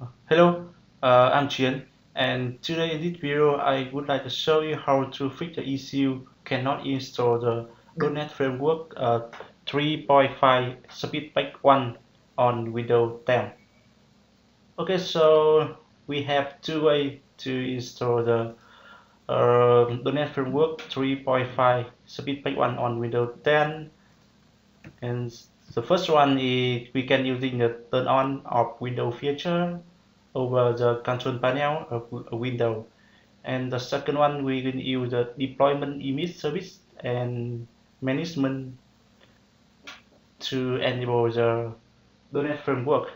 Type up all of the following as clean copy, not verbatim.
Hello, I'm Chien, and today in this video I would like to show you how to fix the issue cannot install the .NET Framework 3.5 Speedpack 1 on Windows 10. Okay, so we have two ways to install the .NET Framework 3.5 Speedpack 1 on Windows 10, and the first one is we can using the turn on of window feature over the control panel of a window. And the second one, we will use the deployment image service and management to enable the .NET Framework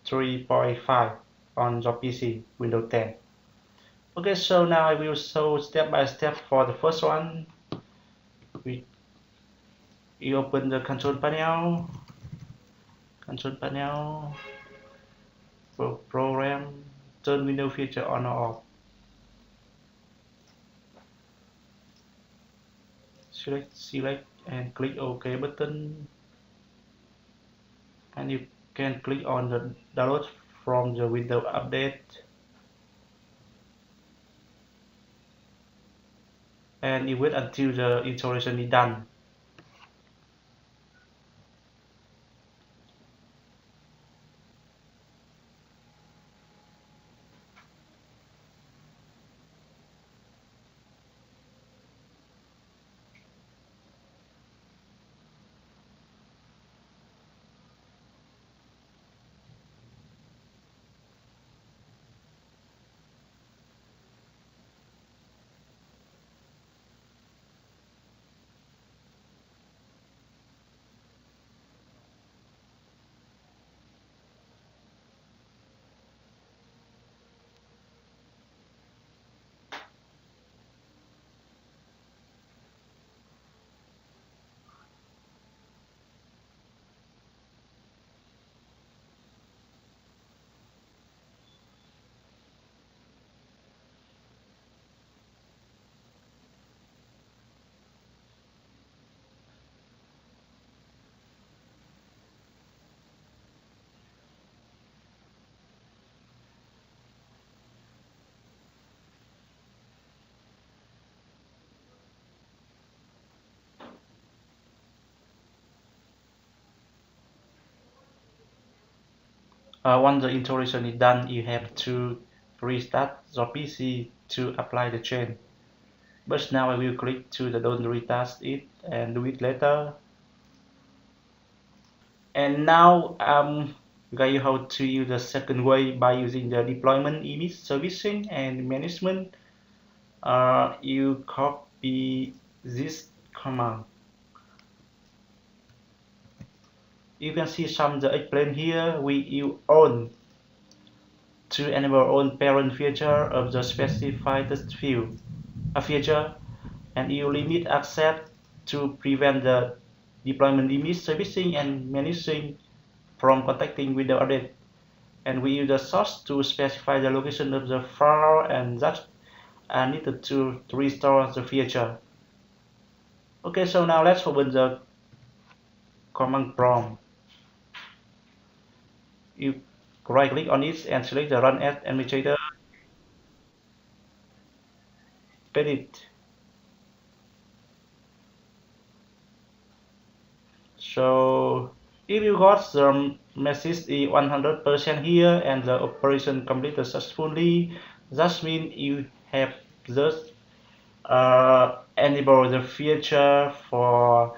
3.5 on your PC, Windows 10. Okay, so now I will show step by step for the first one. We you open the control panel, program, turn window feature on or off. Select and click OK button, and you can click on the download from the window update, and you wait until the installation is done. Once the installation is done, you have to restart your PC to apply the change. But now I will click to the don't restart it and do it later. And now guide you how to use the second way by using the deployment image servicing and management. You copy this command. You can see some the explain here. We use on to enable on parent feature of the specified field, a feature, and you limit access to prevent the deployment image servicing and managing from contacting with the update. And we use the source to specify the location of the file and that are needed to restore the feature. Okay, so now let's open the command prompt. You right click on it and select the run as administrator, paste it. So if you got the message is 100% here and the operation completed successfully, that means you have just enable the feature for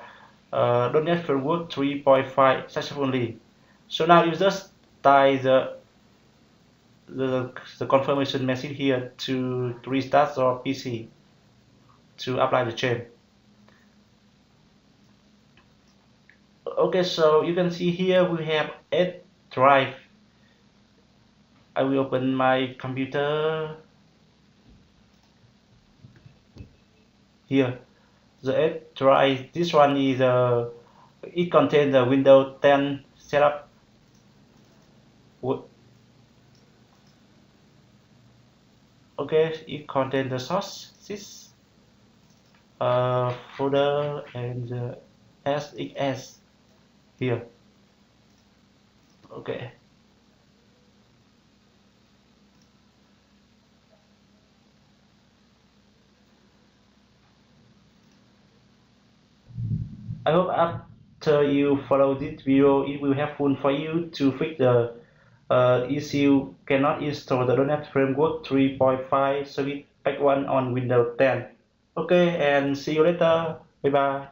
.NET Framework 3.5 successfully. So now you just type the confirmation message here to restart your PC to apply the change. Okay, so you can see here we have 8 drive. I will open my computer here. The 8 drive, this one is it contains the Windows 10 setup. Okay, it contains the sources folder and the SXS here. Okay. I hope after you follow this video, it will helpful for you to fix the issue cannot install the .NET Framework 3.5 Service Pack 1 on Windows 10. Okay, and see you later. Bye bye.